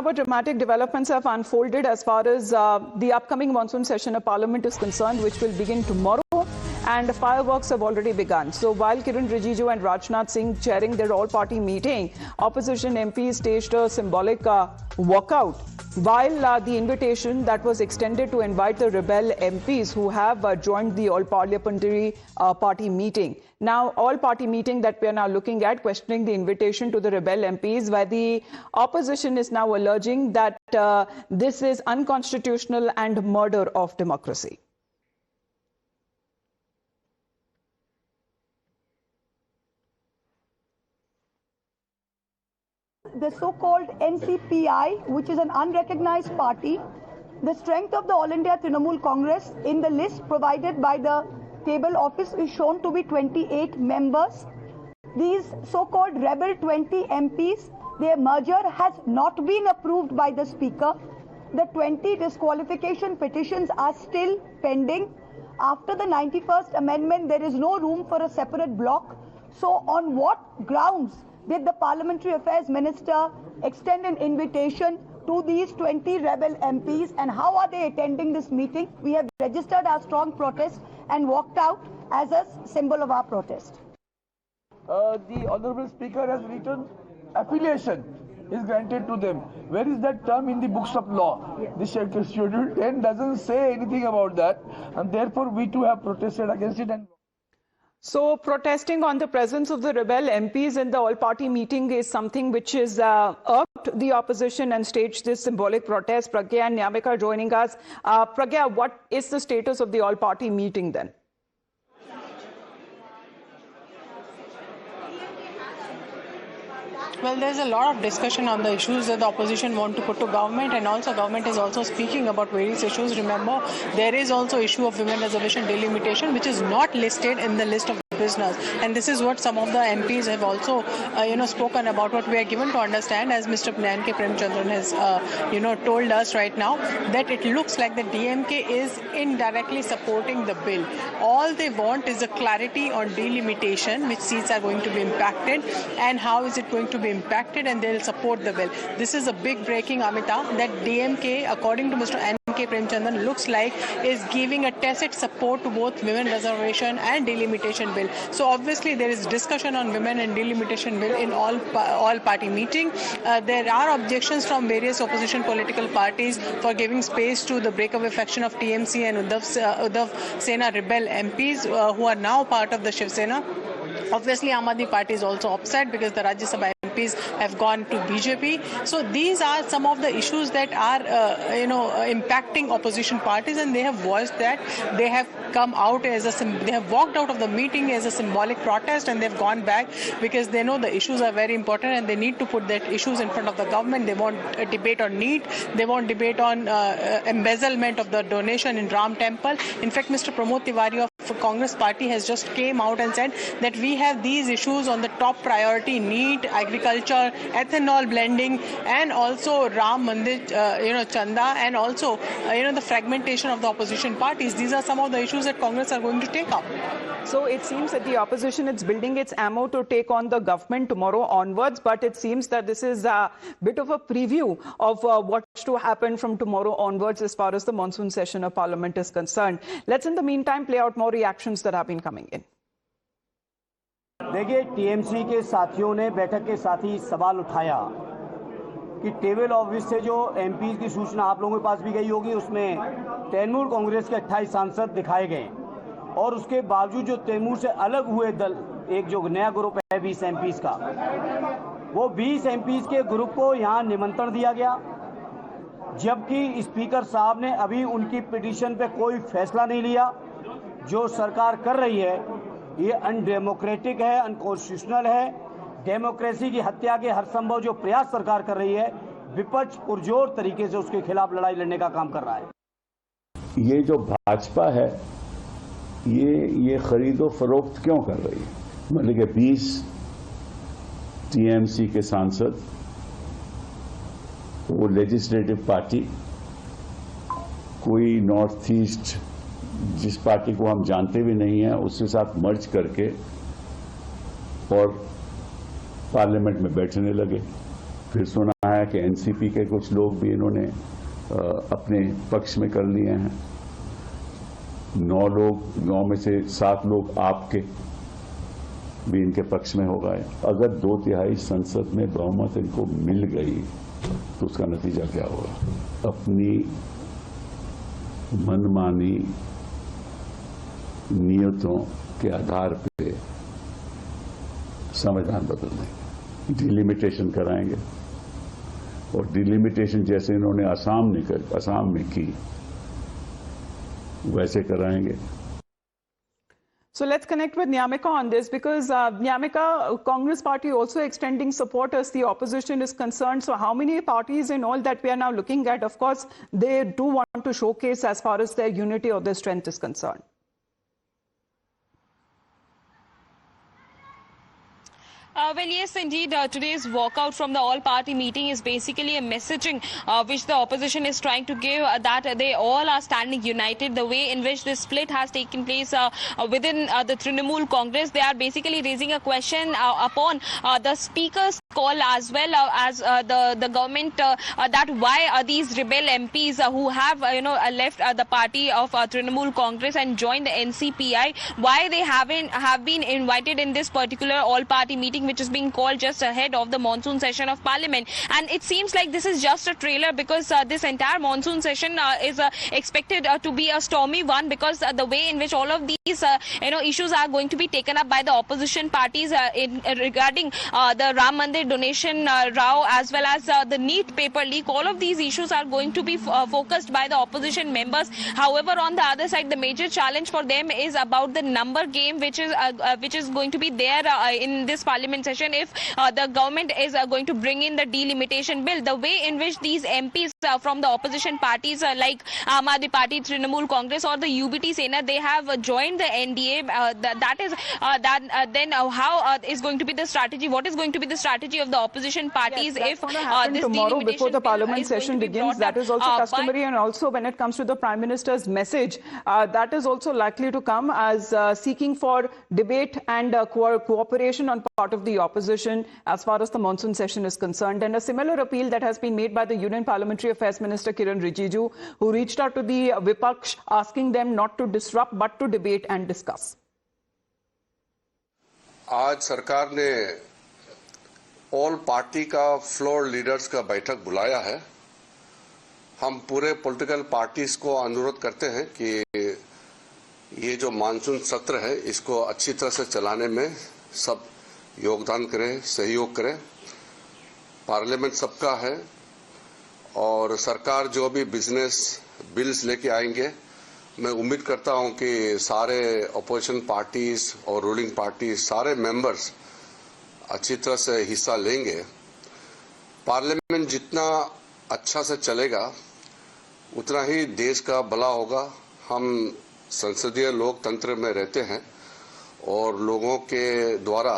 hour, dramatic developments have unfolded as far as the upcoming monsoon session of Parliament is concerned, which will begin tomorrow. And the fireworks have already begun. So while Kiran Rijiju and Rajnath Singh chairing their all-party meeting, opposition MPs staged a symbolic walkout. While the invitation that was extended to invite the rebel MPs who have joined the all-parliamentary party meeting. Now, all-party meeting that we are now looking at, questioning the invitation to the rebel MPs, where the opposition is now alleging that this is unconstitutional and murder of democracy. The so-called NCPI, which is an unrecognized party, the strength of the All India Trinamool Congress in the list provided by the table office is shown to be 28 members. These so-called rebel 20 MPs, their merger has not been approved by the Speaker. The 20 disqualification petitions are still pending. After the 91st Amendment, there is no room for a separate bloc. So on what grounds did the Parliamentary Affairs Minister extend an invitation to these 20 rebel MPs, and how are they attending this meeting? We have registered our strong protest and walked out as a symbol of our protest. The Honourable Speaker has written affiliation is granted to them. Where is that term in the books of law? Yes. The Schedule 10 doesn't say anything about that, and therefore we too have protested against it. So protesting on the presence of the rebel MPs in the all-party meeting is something which is irked the opposition and staged this symbolic protest. Pragya and Nyamika joining us. Pragya, what is the status of the all-party meeting then? Well, there's a lot of discussion on the issues that the opposition want to put to government, and also government is also speaking about various issues. Remember, there is also issue of women reservation delimitation, which is not listed in the list of business, and this is what some of the MPs have also spoken about. What we are given to understand, as Mr. N.K. Premchandran has told us right now, that it looks like the DMK is indirectly supporting the bill. All they want is a clarity on delimitation, which seats are going to be impacted and how is it going to be impacted, and they will support the bill. This is a big breaking, Amita, that DMK, according to Mr. N.K. Premchandran, looks like is giving a tacit support to both women reservation and delimitation bill. So obviously there is discussion on women and delimitation bill in all party meeting. There are objections from various opposition political parties for giving space to the breakaway faction of TMC and Uddhav Sena rebel MPs who are now part of the Shiv Sena. Obviously, Aam Aadmi Party is also upset because the Rajya Sabha MPs have gone to BJP. So these are some of the issues that are, impacting opposition parties, and they have voiced that. They have come out they have walked out of the meeting as a symbolic protest, and they've gone back because they know the issues are very important and they need to put that issues in front of the government. They want a debate on NEET. They want debate on embezzlement of the donation in Ram Temple. In fact, Mr. Pramod Tiwari of Congress Party has just came out and said that we have these issues on the top priority: NEET, agriculture, ethanol blending, and also Ram Mandir, Chanda, and also the fragmentation of the opposition parties. These are some of the issues that Congress are going to take up. So it seems that the opposition is building its ammo to take on the government tomorrow onwards, but it seems that this is a bit of a preview of what's to happen from tomorrow onwards as far as the monsoon session of Parliament is concerned. Let's in the meantime play out more reactions that have been coming in. देखिए, TMC के साथियों ने बैठक के साथ ही सवाल उठाया कि टेबल ऑफिस से जो एमपी की सूचना आप लोगों के पास भी गई होगी, उसमें तृणमूल कांग्रेस के 28 सांसद दिखाए गए, और उसके बावजूद जो तैमूर से अलग हुए दल, एक जो नया ग्रुप है 20 एमपीज का, वो 20 एमपीज के ग्रुप को यहाँ निमंत्रण दिया गया, जबकि स्पीकर साहब ने अभी उनकी पिटीशन पे कोई फैसला नहीं लिया। जो सरकार कर रही है ये अनडेमोक्रेटिक है, अनकॉन्स्टिट्यूशनल है। डेमोक्रेसी की हत्या के हर संभव जो प्रयास सरकार कर रही है, विपक्ष पुरजोर तरीके से उसके खिलाफ लड़ाई लड़ने का काम कर रहा है। ये जो भाजपा है ये खरीदो फरोख्त क्यों कर रही है? मतलब कि 20 टीएमसी के सांसद, वो लेजिस्लेटिव पार्टी, कोई नॉर्थ ईस्ट जिस पार्टी को हम जानते भी नहीं हैं उसके साथ मर्ज करके और पार्लियामेंट में बैठने लगे। फिर सुना है कि एनसीपी के कुछ लोग भी इन्होंने अपने पक्ष में कर लिए हैं। 9 में से 7 लोग आपके भी इनके पक्ष में हो गए। अगर 2/3 संसद में बहुमत इनको मिल गई तो उसका नतीजा क्या होगा? अपनी मनमानी नियतों के आधार पे संविधान बदल देंगे, डिलिमिटेशन कराएंगे, और डिलिमिटेशन जैसे इन्होंने असम में की वैसे कराएंगे। So let's connect with Nyamika on this, because Nyamika, Congress party also extending support as the opposition is concerned. So how many parties in all that we are now looking at? Of course, they do want to showcase as far as their unity or their strength is concerned. Well, yes, indeed. Today's walkout from the all-party meeting is basically a messaging which the opposition is trying to give, that they all are standing united. The way in which this split has taken place within the Trinamool Congress, they are basically raising a question upon the speaker's call as well as the government, that why these rebel MPs who have left the party of Trinamool Congress and joined the NCPI, why they have been invited in this particular all-party meeting, which is being called just ahead of the monsoon session of Parliament. And it seems like this is just a trailer, because this entire monsoon session is expected to be a stormy one, because the way in which all of these issues are going to be taken up by the opposition parties regarding the Ram Mandir donation row, as well as the NEET paper leak, all of these issues are going to be focused by the opposition members. However, on the other side, the major challenge for them is about the number game, which is going to be there in this Parliament session if the government is going to bring in the delimitation bill. The way in which these MPs from the opposition parties like Aam Aadmi Party, Trinamool Congress, or the UBT Sena, they have joined the NDA. Then how is going to be the strategy? What is going to be the strategy of the opposition parties if this tomorrow before the Parliament is going session to be begins? brought That is also up, customary, and also when it comes to the Prime Minister's message, that is also likely to come as seeking for debate and cooperation on part of the opposition as far as the monsoon session is concerned. And a similar appeal that has been made by the Union Parliamentary Affairs Minister Kiran Rijiju, who reached out to the Vipaksh asking them not to disrupt but to debate and discuss. आज सरकार ने all party का floor leaders का बैठक बुलाया है। हम पूरे पॉलिटिकल पार्टीज को अनुरोध करते हैं कि ये जो मानसून सत्र है इसको अच्छी तरह से चलाने में सब योगदान करें, सहयोग करें। पार्लियामेंट सबका है और सरकार जो भी बिजनेस बिल्स लेके आएंगे, मैं उम्मीद करता हूं कि सारे अपोजिशन पार्टीज और रूलिंग पार्टीज, सारे मेंबर्स अच्छी तरह से हिस्सा लेंगे। पार्लियामेंट जितना अच्छा से चलेगा उतना ही देश का भला होगा। हम संसदीय लोकतंत्र में रहते हैं और लोगों के द्वारा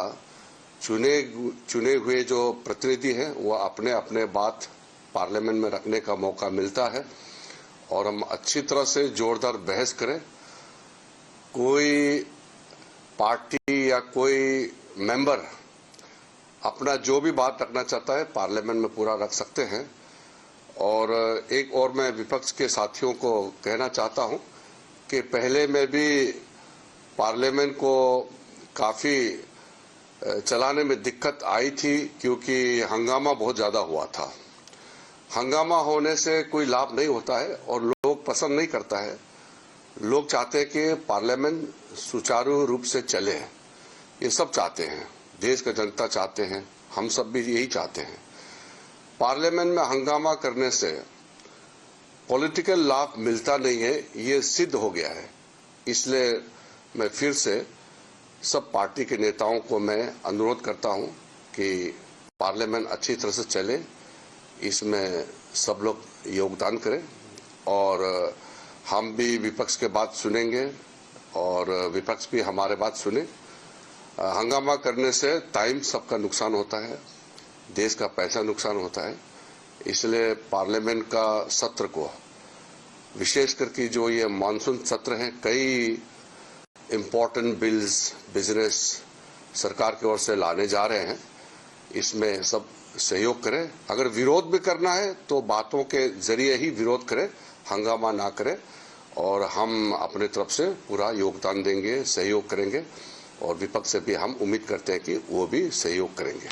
चुने हुए जो प्रतिनिधि हैं वो अपने अपने बात पार्लियामेंट में रखने का मौका मिलता है और हम अच्छी तरह से जोरदार बहस करें। कोई पार्टी या कोई मेंबर अपना जो भी बात रखना चाहता है पार्लियामेंट में पूरा रख सकते हैं। और एक और मैं विपक्ष के साथियों को कहना चाहता हूं कि पहले में भी पार्लियामेंट को काफी चलाने में दिक्कत आई थी क्योंकि हंगामा बहुत ज्यादा हुआ था। हंगामा होने से कोई लाभ नहीं होता है और लोग पसंद नहीं करता है। लोग चाहते हैं कि पार्लियामेंट सुचारू रूप से चले, ये सब चाहते हैं, देश का जनता चाहते हैं, हम सब भी यही चाहते हैं। पार्लियामेंट में हंगामा करने से पॉलिटिकल लाभ मिलता नहीं है, ये सिद्ध हो गया है। इसलिए मैं फिर से सब पार्टी के नेताओं को मैं अनुरोध करता हूं कि पार्लियामेंट अच्छी तरह से चले, इसमें सब लोग योगदान करें और हम भी विपक्ष के बात सुनेंगे और विपक्ष भी हमारे बात सुने। हंगामा करने से टाइम सबका नुकसान होता है, देश का पैसा नुकसान होता है। इसलिए पार्लियामेंट का सत्र को विशेष करके जो ये मानसून सत्र है, कई इम्पोर्टेंट बिल्स बिजनेस सरकार की ओर से लाने जा रहे हैं, इसमें सब सहयोग करें। अगर विरोध भी करना है तो बातों के जरिए ही विरोध करें, हंगामा ना करें, और हम अपने तरफ से पूरा योगदान देंगे, सहयोग करेंगे, और विपक्ष से भी हम उम्मीद करते हैं कि वो भी सहयोग करेंगे।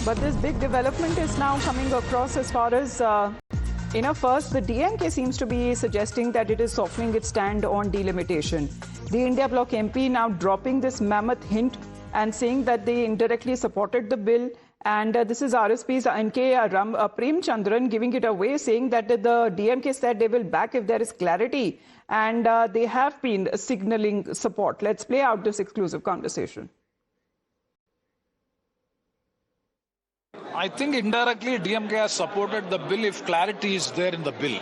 But this big development is now coming across as far as, first, the DMK seems to be suggesting that it is softening its stand on delimitation. The India Bloc MP now dropping this mammoth hint and saying that they indirectly supported the bill. And this is RSP's NK Prem Chandran giving it away, saying that the DMK said they will back if there is clarity. And they have been signaling support. Let's play out this exclusive conversation. I think indirectly DMK has supported the bill if clarity is there in the bill.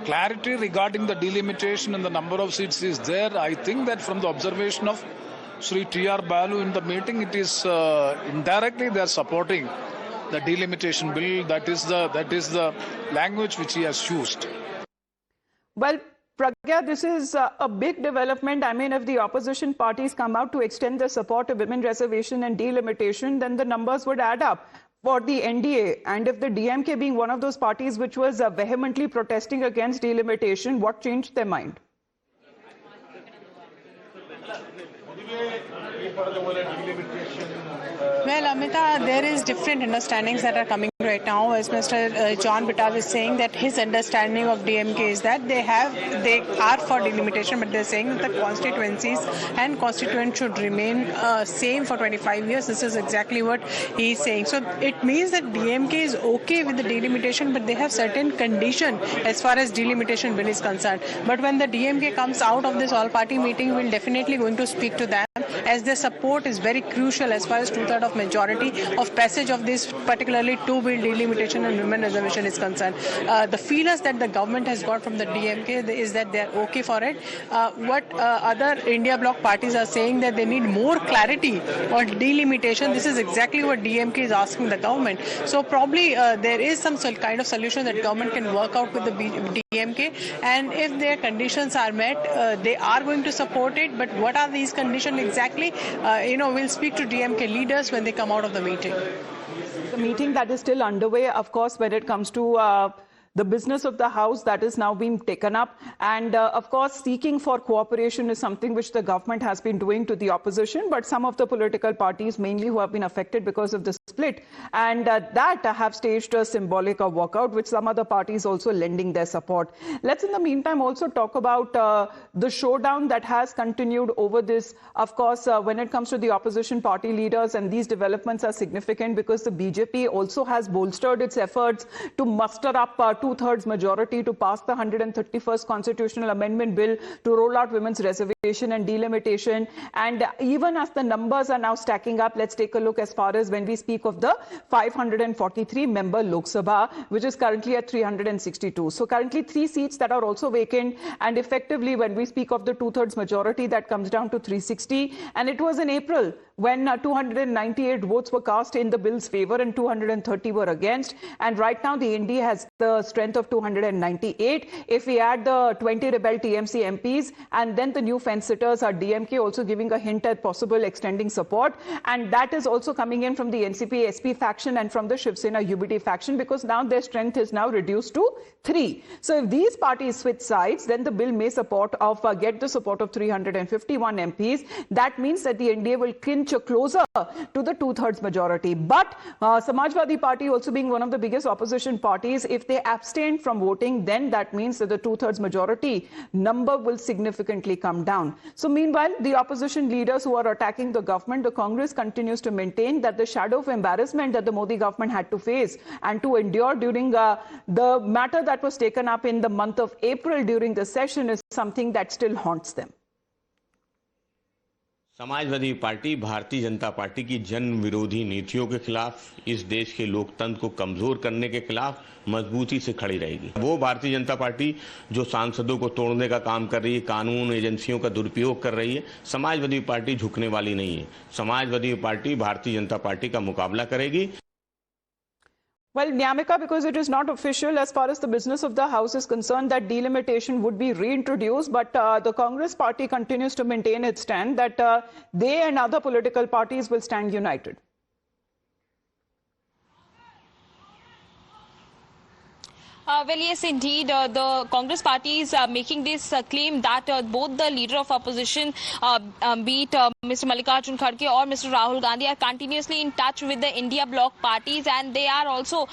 Clarity regarding the delimitation and the number of seats is there. I think that from the observation of Sri T.R. Balu in the meeting, it is indirectly they are supporting the delimitation bill. That is the language which he has used. Well, Pragya, this is a big development. I mean, if the opposition parties come out to extend their support to women reservation and delimitation, then the numbers would add up for the NDA. And if the DMK being one of those parties which was vehemently protesting against delimitation, what changed their mind? Well, Amita, there is different understandings that are coming right now. As Mr. John Bittal is saying that his understanding of DMK is that they are for delimitation, but they're saying that the constituencies and constituents should remain same for 25 years. This is exactly what he's saying. So it means that DMK is okay with the delimitation, but they have certain condition as far as delimitation bill is concerned. But when the DMK comes out of this all-party meeting, we're definitely going to speak to them, as their support is very crucial as far as two-thirds of majority of passage of this particularly two-bill delimitation and women reservation is concerned. The feelers that the government has got from the DMK is that they are okay for it. What other India Bloc parties are saying that they need more clarity on delimitation. This is exactly what DMK is asking the government. So probably there is some kind of solution that government can work out with the DMK, and if their conditions are met, they are going to support it. But what are these conditions exactly? We'll speak to DMK leaders when they come out of the meeting. The meeting that is still underway, of course, when it comes to the business of the House, that is now being taken up. And of course, seeking for cooperation is something which the government has been doing to the opposition, but some of the political parties, mainly who have been affected because of the split, and that have staged a symbolic walkout, which some other parties also lending their support. Let's in the meantime also talk about the showdown that has continued over this. Of course, when it comes to the opposition party leaders, and these developments are significant because the BJP also has bolstered its efforts to muster up two-thirds majority to pass the 131st Constitutional Amendment Bill to roll out women's reservation and delimitation. And even as the numbers are now stacking up, let's take a look as far as when we speak of the 543-member Lok Sabha, which is currently at 362. So currently 3 seats that are also vacant. And effectively, when we speak of the two-thirds majority, that comes down to 360. And it was in April when 298 votes were cast in the bill's favor and 230 were against. And right now, the NDA has the strength of 298. If we add the 20 rebel TMC MPs and then the new fence-sitters, are DMK also giving a hint at possible extending support. And that is also coming in from the NCP-SP faction and from the Shiv Sena UBT faction, because now their strength is now reduced to 3. So if these parties switch sides, then the bill may get the support of 351 MPs. That means that the NDA will clinch closer to the two-thirds majority. But Samajwadi Party also being one of the biggest opposition parties, if they abstain from voting, then that means that the two-thirds majority number will significantly come down. So meanwhile, the opposition leaders who are attacking the government, the Congress continues to maintain that the shadow of embarrassment that the Modi government had to face and to endure during the matter that was taken up in the month of April during the session is something that still haunts them. Samajwadi party Bharatiya Janata party की जन विरोधी नीतियों के खिलाफ, इस देश के लोकतंत्र को कमजोर करने के खिलाफ मजबूती से खड़ी रहेगी। वो भारतीय जनता पार्टी जो सांसदों को तोड़ने का काम कर रही है, कानून एजेंसियों का दुरुपयोग कर रही है, समाजवादी पार्टी झुकने वाली नहीं है। समाजवादी पार्टी भारतीय जनता पार्टी का मुकाबला करेगी। Well, Nyamika, because it is not official as far as the business of the House is concerned, that delimitation would be reintroduced, but the Congress party continues to maintain its stand that they and other political parties will stand united. Well, yes, indeed. The Congress party is making this claim that both the leader of opposition, be it Mr. Mallikarjun Kharge or Mr. Rahul Gandhi, are continuously in touch with the India bloc parties, and they are also,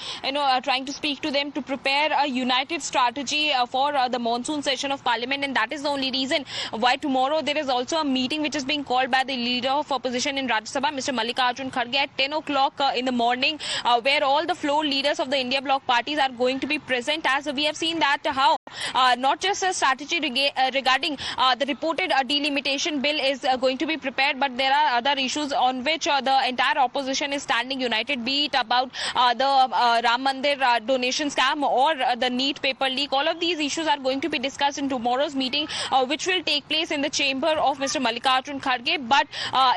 trying to speak to them to prepare a united strategy for the monsoon session of Parliament, and that is the only reason why tomorrow there is also a meeting which is being called by the leader of opposition in Rajya Sabha, Mr. Mallikarjun Kharge, at 10 o'clock in the morning, where all the floor leaders of the India bloc parties are going to be present, as we have seen that how not just a strategy regarding the reported delimitation bill is going to be prepared, but there are other issues on which the entire opposition is standing united, be it about the Ram Mandir donation scam or the NEET paper leak. All of these issues are going to be discussed in tomorrow's meeting, which will take place in the chamber of Mr. Mallikarjun Kharge. But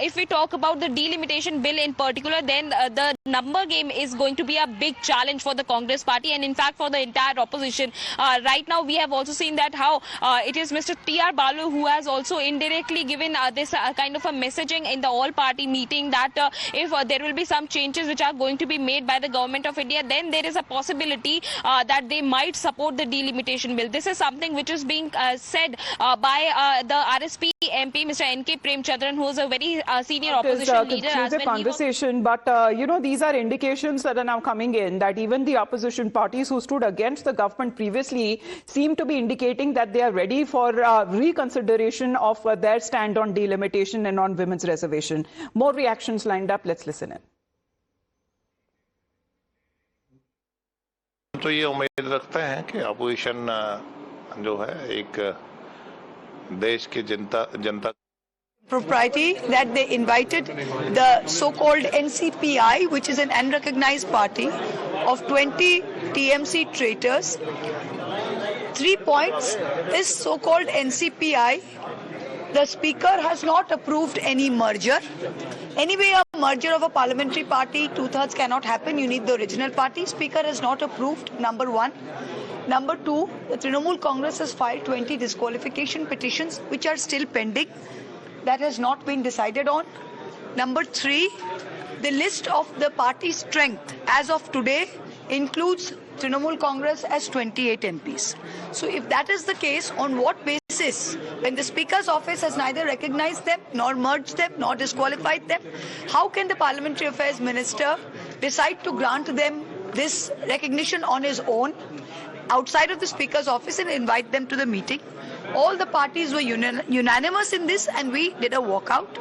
if we talk about the delimitation bill in particular, then the number game is going to be a big challenge for the Congress party, and in fact for the entire opposition. Right now we have also seen that how it is Mr. T.R. Balu who has also indirectly given this kind of a messaging in the all-party meeting that if there will be some changes which are going to be made by the government of India, then there is a possibility that they might support the delimitation bill. This is something which is being said by the RSP MP, Mr. N.K. Premchandran, who is a very senior opposition leader as well. Conversation, but these are indications that are now coming in that even the opposition parties who stood against the government previously seem to be indicating that they are ready for reconsideration of their stand on delimitation and on women's reservation. More reactions lined up. Let's listen in. तो ये उम्मीद रखते हैं कि opposition जो है एक देश की जनता propriety that they invited the so-called NCPI, which is an unrecognized party of 20 TMC traitors. 3 points. This so-called NCPI, the speaker has not approved any merger. Anyway, a merger of a parliamentary party, 2/3 cannot happen. You need the original party. Speaker has not approved, number one. Number two, the Trinamool Congress has filed 20 disqualification petitions, which are still pending. That has not been decided on. Number three, the list of the party strength as of today includes Trinamool Congress as 28 MPs. So if that is the case, on what basis, when the Speaker's office has neither recognized them, nor merged them, nor disqualified them, how can the Parliamentary Affairs Minister decide to grant them this recognition on his own, outside of the Speaker's office, and invite them to the meeting? All the parties were unanimous in this, and we did a walkout.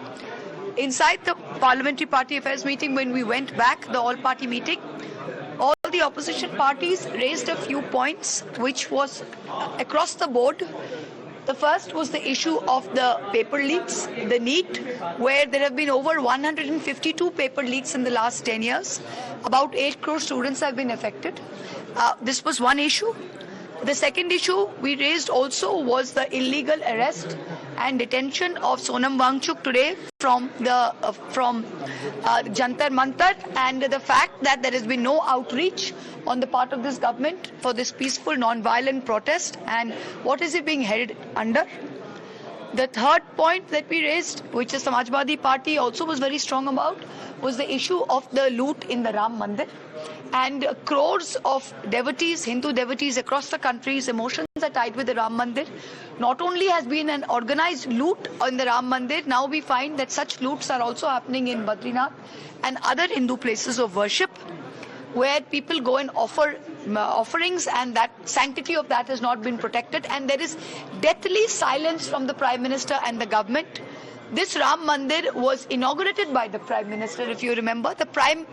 Inside the Parliamentary Party Affairs meeting, when we went back, the all-party meeting, all the opposition parties raised a few points, which was across the board. The first was the issue of the paper leaks, the NEET, where there have been over 152 paper leaks in the last 10 years. About 8 crore students have been affected. This was one issue. The second issue we raised also was the illegal arrest and detention of Sonam Wangchuk today from Jantar Mantar, and the fact that there has been no outreach on the part of this government for this peaceful non-violent protest, and what is it being held under. The third point that we raised, which the Samajwadi Party also was very strong about, was the issue of the loot in the Ram Mandir. And crores of devotees, Hindu devotees across the country's emotions are tied with the Ram Mandir. Not only has been an organized loot in the Ram Mandir, now we find that such loots are also happening in Badrinath and other Hindu places of worship, where people go and offer offerings, and that sanctity of that has not been protected, and there is deathly silence from the Prime Minister and the government. This Ram Mandir was inaugurated by the Prime Minister, if you remember. The Pran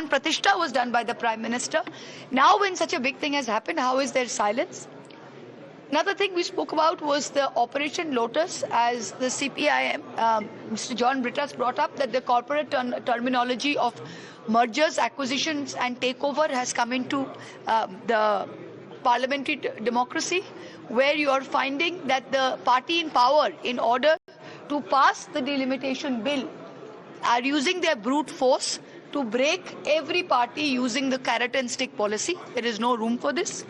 Pratishtha was done by the Prime Minister. Now when such a big thing has happened, how is there silence? Another thing we spoke about was the Operation Lotus, as the CPIM, Mr. John Brittas brought up that the corporate terminology of mergers, acquisitions and takeover has come into the parliamentary democracy, where you are finding that the party in power, in order to pass the delimitation bill, are using their brute force to break every party using the carrot and stick policy. There is no room for this.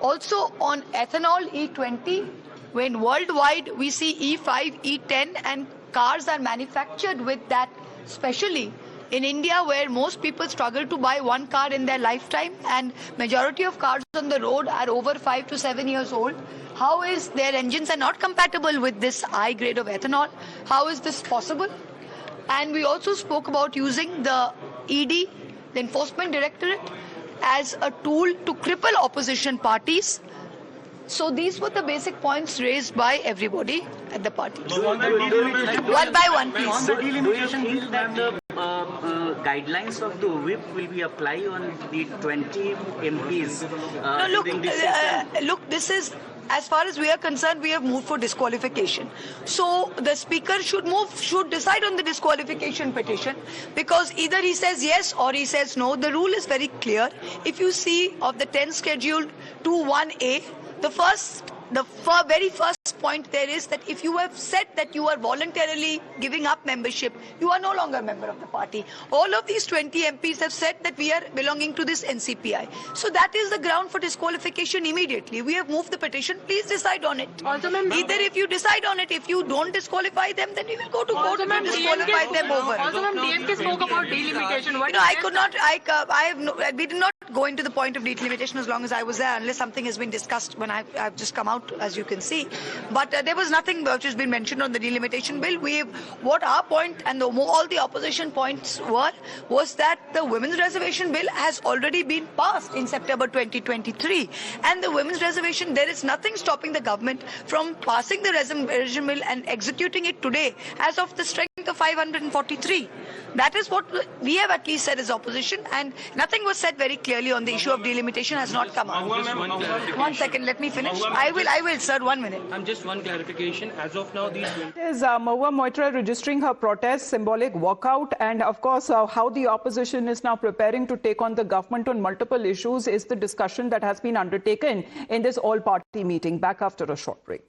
Also on ethanol E20, when worldwide we see E5, E10 and cars are manufactured with that specially, In India, where most people struggle to buy one car in their lifetime and majority of cars on the road are over 5 to 7 years old, how is their engines are not compatible with this high grade of ethanol? How is this possible? And we also spoke about using the ED, the Enforcement Directorate, as a tool to cripple opposition parties. So these were the basic points raised by everybody at the party. One by one, please. On the delimitation bill, that the guidelines of the whip will be applied on the 20 MPs during this session. Look, this is, as far as we are concerned, we have moved for disqualification. So the speaker should decide on the disqualification petition, because either he says yes or he says no. The rule is very clear. If you see of the 10 scheduled to 1A, the very first point there is that if you have said that you are voluntarily giving up membership, you are no longer a member of the party. All of these 20 MPs have said that we are belonging to this NCPI. So that is the ground for disqualification immediately. We have moved the petition. Please decide on it. Either if you decide on it, if you don't disqualify them, then we will go to court to disqualify them over. Also, DMK spoke about delimitation. We did not go into the point of delimitation as long as I was there, unless something has been discussed when I've just come out, as you can see. But there was nothing which has been mentioned on the delimitation bill. What our point and all the opposition points was that the women's reservation bill has already been passed in September 2023. And the women's reservation, there is nothing stopping the government from passing the reservation bill and executing it today as of the strength of 543. That is what we have at least said as opposition, and nothing was said very clearly on the issue of delimitation has not come out. One second, let me finish. I will, sir, 1 minute. Just one clarification. As of now, these Is Mahua Moitra registering her protest, symbolic walkout, and of course how the opposition is now preparing to take on the government on multiple issues is the discussion that has been undertaken in this all-party meeting. Back after a short break.